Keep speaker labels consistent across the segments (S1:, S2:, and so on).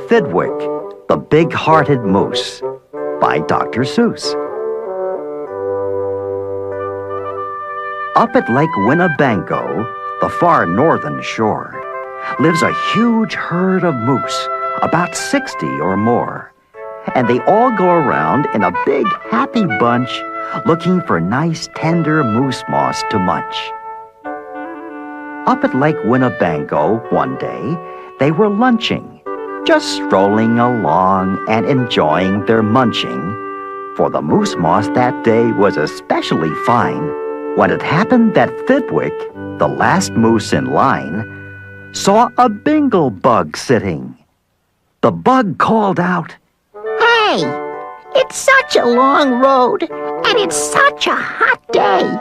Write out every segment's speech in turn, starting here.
S1: Thidwick, the Big-Hearted Moose, by Dr. Seuss. Up at Lake Winnebago, the far northern shore, lives a huge herd of moose, about 60 or more. And they all go around in a big, happy bunch, looking for nice, tender moose moss to munch. Up at Lake Winnebago one day, they were lunching, just strolling along and enjoying their munching, for the moose moss that day was especially fine, when it happened that Thidwick, the last moose in line, saw a bingle bug sitting. The bug called out,
S2: "Hey, it's such a long road, and it's such a hot day.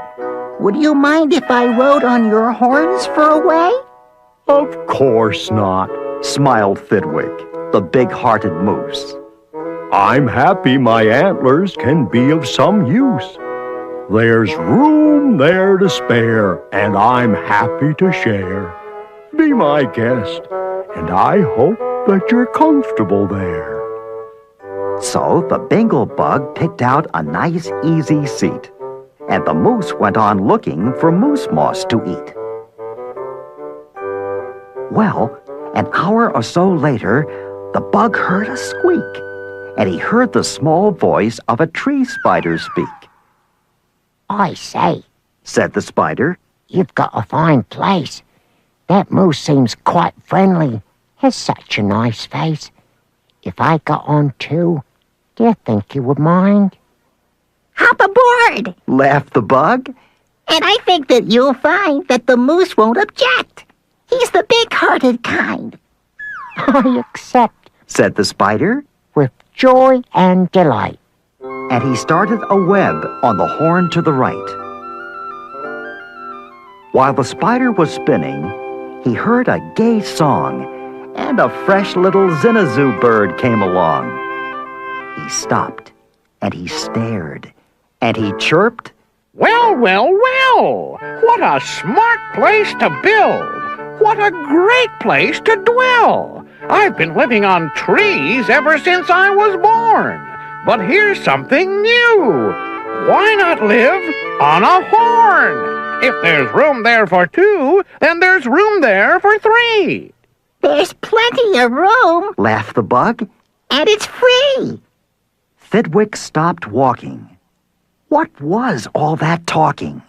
S2: Would you mind if I rode on your horns for a way?"
S3: "Of course not,"
S1: smiled Thidwick, the big-hearted moose.
S3: "I'm happy my antlers can be of some use. There's room there to spare, and I'm happy to share. Be my guest, and I hope that you're comfortable there."
S1: So the bingle bug picked out a nice, easy seat, and the moose went on looking for moose moss to eat. Well, an hour or so later, the bug heard a squeak, and he heard the small voice of a tree spider speak.
S2: "I say,"
S1: said the spider,
S2: "you've got a fine place. That moose seems quite friendly, has such a nice face. If I got on too, do you think you would mind?" "Hop aboard,"
S1: laughed the bug.
S2: "and I think that you'll find that the moose won't object. He's the big-hearted kind." "I accept,"
S1: said the spider,
S2: with joy and delight.
S1: And he started a web on the horn to the right. While the spider was spinning, he heard a gay song, and a fresh little zinazoo bird came along. He stopped, and he stared, and he chirped,
S4: "Well, well, well! What a smart place to build! What a great place to dwell! I've been living on trees ever since I was born. But here's something new. Why not live on a horn? If there's room there for two, then there's room there for three."
S2: "There's plenty of room,"
S1: laughed the bug.
S2: "and it's free."
S1: Thidwick stopped walking. What was all that talking?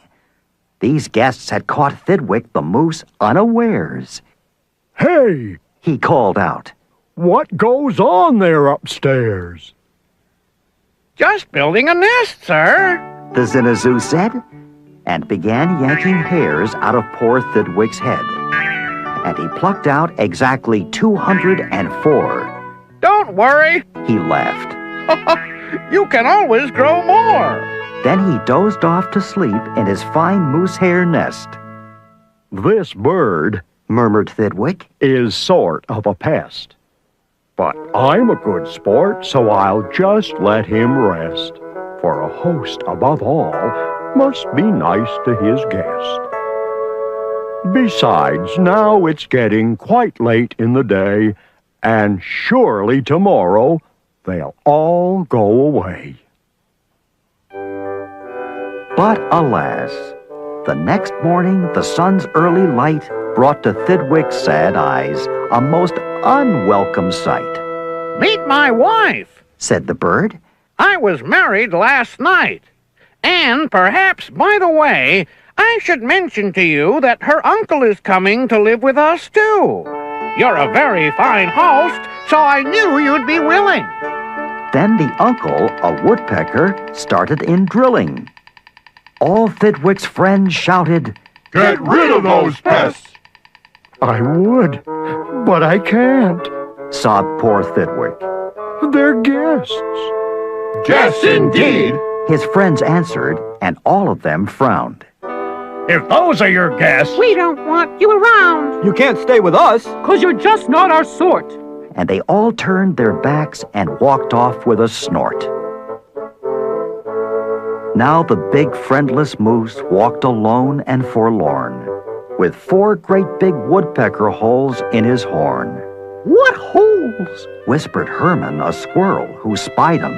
S1: These guests had caught Thidwick the moose unawares.
S3: "Hey!"
S1: he called out.
S3: "What goes on there upstairs?"
S4: "Just building a nest, sir,"
S1: the zinazoo said, and began yanking hairs out of poor Thidwick's head. And he plucked out exactly 204.
S4: "Don't worry,"
S1: he laughed.
S4: "You can always grow more."
S1: Then he dozed off to sleep in his fine moose hair nest.
S3: "This bird,"
S1: murmured Thidwick,
S3: "is sort of a pest. But I'm a good sport, so I'll just let him rest. For a host, above all, must be nice to his guest. Besides, now it's getting quite late in the day, and surely tomorrow they'll all go away."
S1: But alas, the next morning the sun's early light brought to Thidwick's sad eyes a most unwelcome sight.
S4: "Meet my wife,"
S1: said the bird.
S4: "I was married last night. And perhaps, by the way, I should mention to you that her uncle is coming to live with us, too. You're a very fine host, so I knew you'd be willing."
S1: Then the uncle, a woodpecker, started in drilling. All Thidwick's friends shouted,
S5: "Get rid of those pests!"
S3: "I would, but I can't,"
S1: sobbed poor Thidwick.
S3: "They're guests."
S5: "Guests indeed!"
S1: His friends answered, and all of them frowned.
S5: "If those are your guests,
S6: We don't want you around,
S7: You can't stay with us.
S6: 'cause you're just not our sort."
S1: And they all turned their backs and walked off with a snort. Now the big friendless moose walked alone and forlorn, with 4 great big woodpecker holes in his horn.
S7: What holes?
S1: whispered Herman, a squirrel who spied him.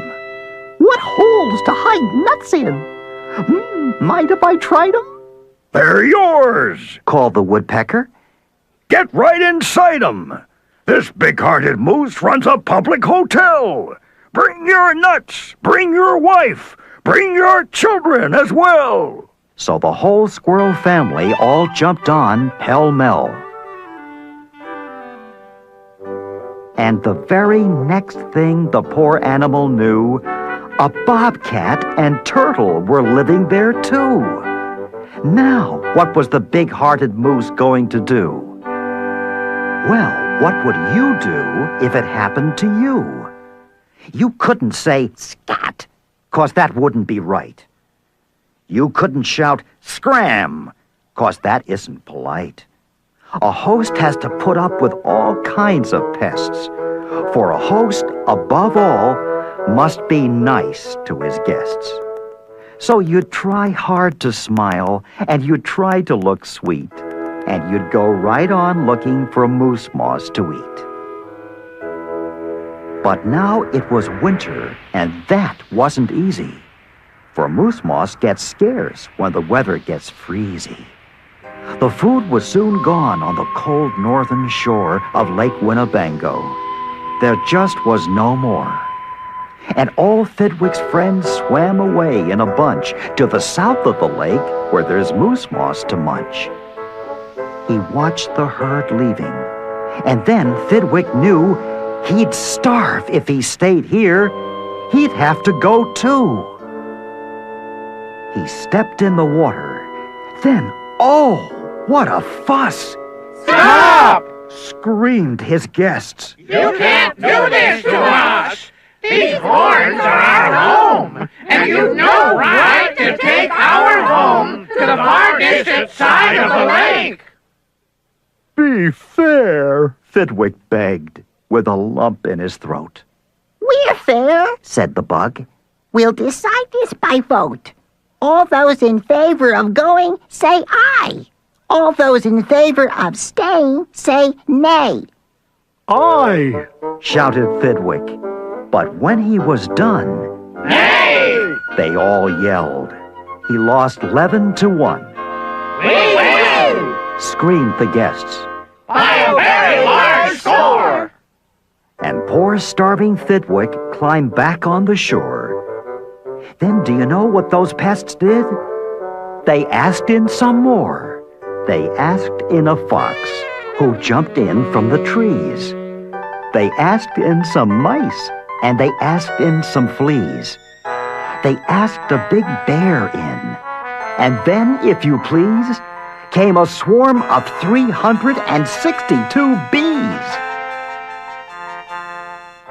S7: What holes to hide nuts in? Mind if I tried 'em?
S3: They're yours!
S1: Called the woodpecker.
S3: Get right inside 'em! This big-hearted moose runs a public hotel! Bring your nuts! Bring your wife! Bring your children as well!
S1: So the whole squirrel family all jumped on pell-mell. And the very next thing the poor animal knew, a bobcat and turtle were living there too. Now, what was the big-hearted moose going to do? Well, what would you do if it happened to you? You couldn't say, "Scat," 'cause that wouldn't be right. You couldn't shout, "Scram," 'cause that isn't polite. A host has to put up with all kinds of pests, for a host, above all, must be nice to his guests. So you'd try hard to smile, and you'd try to look sweet, and you'd go right on looking for moose moss to eat. But now it was winter, and that wasn't easy, for moose moss gets scarce when the weather gets freezy. The food was soon gone on the cold northern shore of Lake Winnebago. There just was no more. And all Thidwick's friends swam away in a bunch to the south of the lake where there's moose moss to munch. He watched the herd leaving, and then Thidwick knew he'd starve if he stayed here. He'd have to go too. He stepped in the water. Then, oh, what a fuss!
S4: Stop!
S1: Screamed his guests.
S4: You can't do this to us! These horns are our home, and you've no right to take our home to the far distant side of the lake!
S3: Be fair,
S1: Thidwick begged, with a lump in his throat.
S2: We're fair,
S1: Said the bug.
S2: We'll decide this by vote. All those in favor of going, say aye. All those in favor of staying, say nay.
S3: aye!
S1: Shouted Thidwick. But when he was done,
S4: Nay!
S1: they all yelled. He lost 11-1.
S4: We win!
S1: Screamed the guests.
S4: By a very large score!
S1: And poor starving Thidwick climbed back on the shore. Then do you know what those pests did? They asked in some more. They asked in a fox who jumped in from the trees. They asked in some mice, and they asked in some fleas. They asked a big bear in. And then, if you please, came a swarm of 362 bees.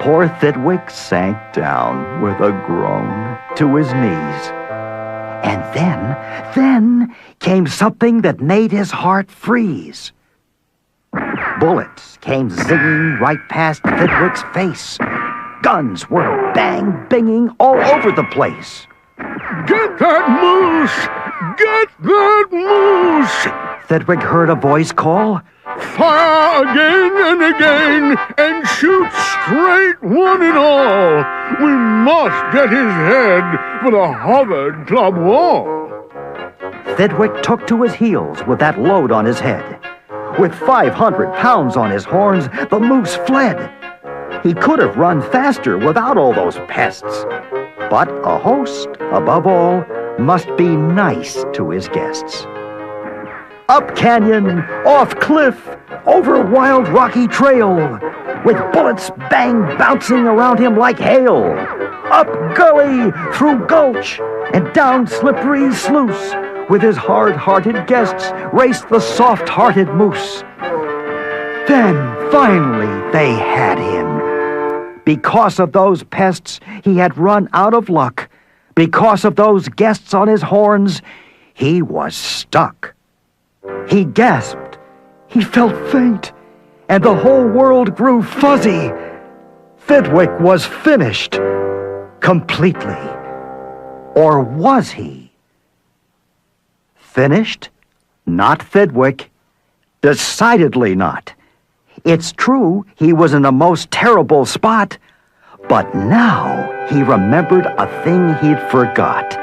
S1: Poor Thidwick sank down with a groan to his knees. And then came something that made his heart freeze. Bullets came zinging right past Thidwick's face. Guns were bang-binging all over the place.
S3: Get that moose! Get that moose!
S1: Thidwick heard a voice call.
S3: Fire again and again, and shoot straight one and all. We must get his head for the Harvard Club wall.
S1: Thidwick took to his heels with that load on his head. With 500 pounds on his horns, the moose fled. He could have run faster without all those pests. But a host, above all, must be nice to his guests. Up canyon, off cliff, over wild rocky trail, with bullets bang bouncing around him like hail. Up gully, through gulch, and down slippery sluice, with his hard-hearted guests raced the soft-hearted moose. Then, finally, they had him. Because of those pests, he had run out of luck. Because of those guests on his horns, he was stuck. He gasped. He felt faint. And the whole world grew fuzzy. Thidwick was finished. Completely. Or was he? Finished? Not Thidwick. Decidedly not. It's true he was in a most terrible spot, but now he remembered a thing he'd forgot.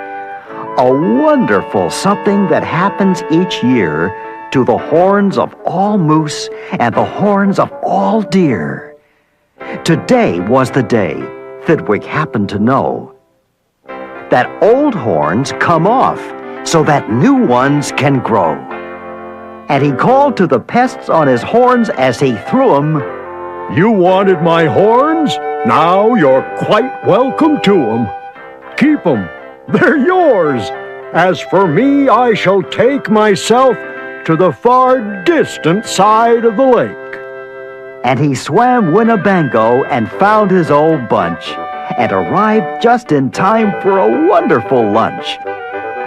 S1: A wonderful something that happens each year to the horns of all moose and the horns of all deer. Today was the day Thidwick happened to know that old horns come off so that new ones can grow. And he called to the pests on his horns as he threw 'em,
S3: You wanted my horns? Now you're quite welcome to 'em. Keep 'em. They're yours. As for me, I shall take myself to the far distant side of the lake.
S1: And he swam Winnebago and found his old bunch and arrived just in time for a wonderful lunch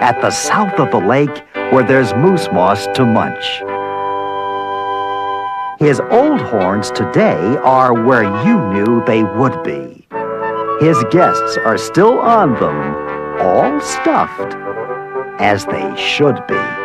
S1: at the south of the lake where there's moose moss to munch. His old horns today are where you knew they would be. His guests are still on them, all stuffed as they should be.